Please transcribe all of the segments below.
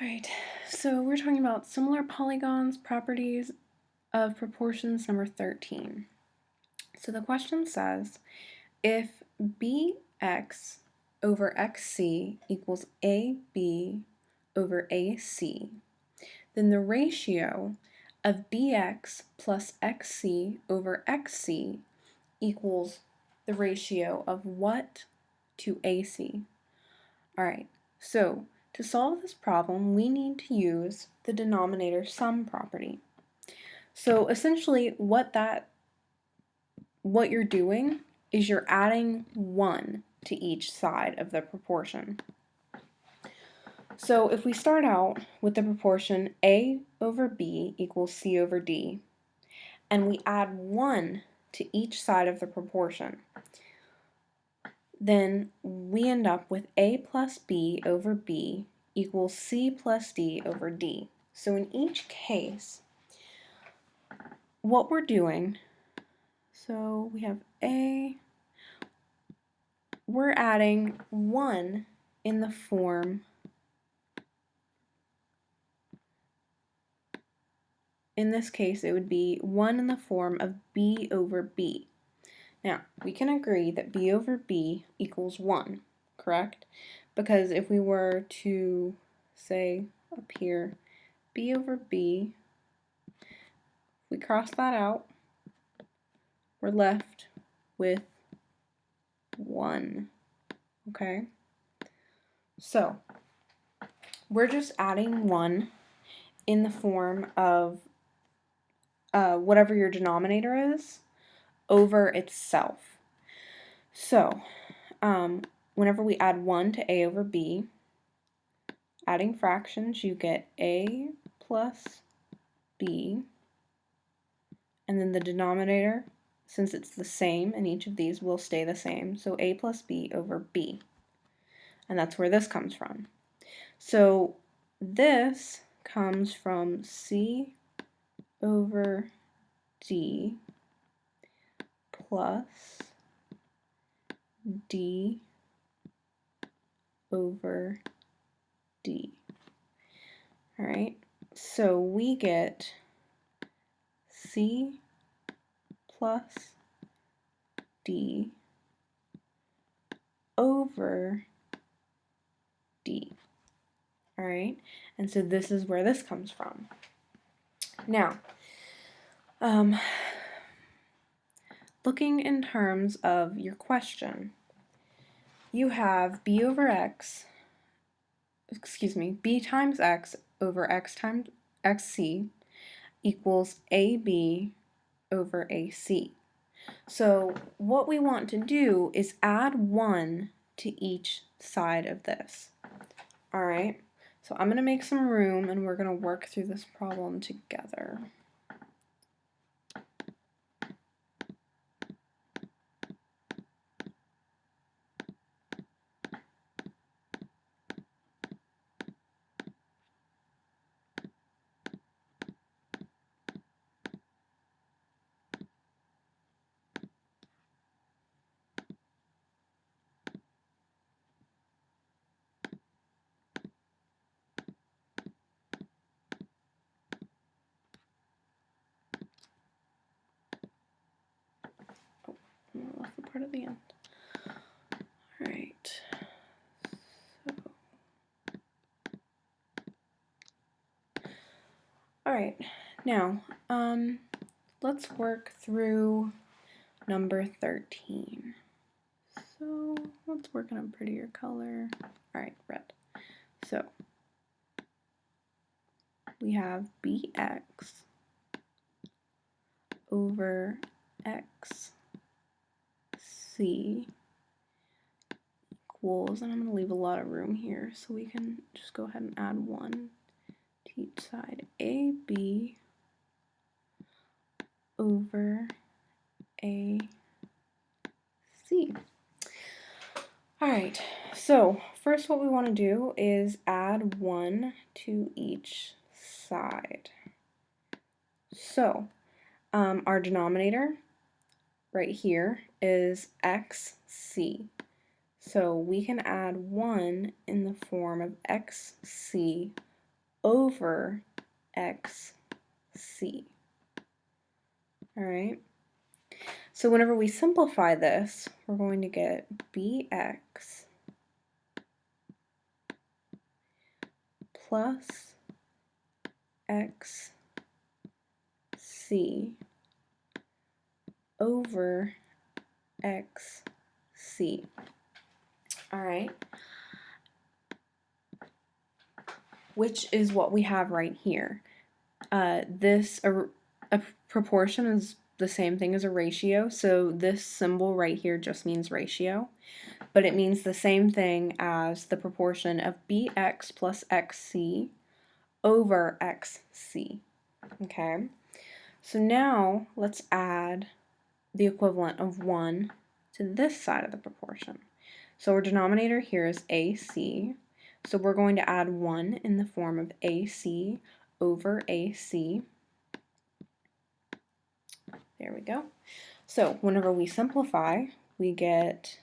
Alright, so we're talking about Simlar Polygons Properties of Proportions number 13. So the question says, if bx over xc equals ab over ac, then the ratio of bx plus xc over xc equals the ratio of what to ac? Alright, so to solve this problem, we need to use the denominator sum property. So essentially what you're doing is you're adding 1 to each side of the proportion. So if we start out with the proportion A over B equals C over D, and we add 1 to each side of the proportion, then we end up with A plus B over B equals C plus D over D. So in each case, what we're doing, so we have A, we're adding 1 in the form, in this case it would be 1 in the form of B over B. Now, we can agree that B over B equals 1, correct? Because if we were to say up here, B over B, if we cross that out, we're left with 1, okay? So, we're just adding 1 in the form of whatever your denominator is over itself. So, whenever we add 1 to A over B, adding fractions, you get A plus B, and then the denominator, since it's the same in each of these, will stay the same. So A plus B over B. And that's where this comes from. So this comes from C over D plus D over D. All right, so we get C plus D over D. All right, and so this is where this comes from. Now, looking in terms of your question, you have B over X, B times X over X times XC equals AB over AC. So what we want to do is add 1 to each side of this. All right, so I'm going to make some room and we're going to work through this problem together. I left the part at the end. Alright. Alright, now, let's work through number 13. So, let's work in a prettier color. Alright, red. So, we have bx over xc equals, and I'm going to leave a lot of room here so we can just go ahead and add 1 to each side. AB over AC. Alright, so first what we want to do is add 1 to each side. So, our denominator right here is xc. So we can add 1 in the form of xc over xc. All right. So whenever we simplify this, we're going to get bx plus xc over xc. All right. Which is what we have right here. A proportion is the same thing as a ratio, so this symbol right here just means ratio, but it means the same thing as the proportion of bx plus xc over xc. Okay, so now let's add the equivalent of 1 to this side of the proportion. So our denominator here is AC, so we're going to add 1 in the form of AC over AC. There we go. So whenever we simplify, we get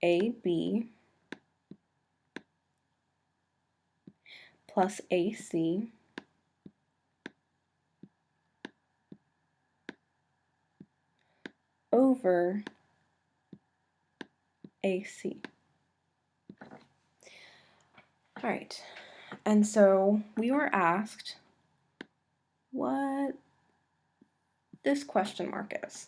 AB plus AC over AC. All right, and so we were asked what this question mark is.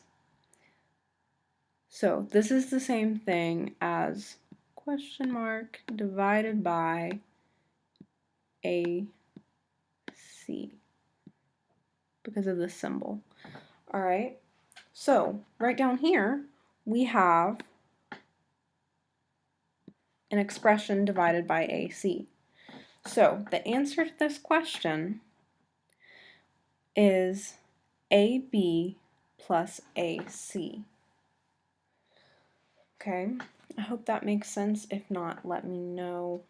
So this is the same thing as question mark divided by AC because of this symbol. All right, so right down here we have an expression divided by AC. So the answer to this question is AB plus AC. Okay, I hope that makes sense. If not, let me know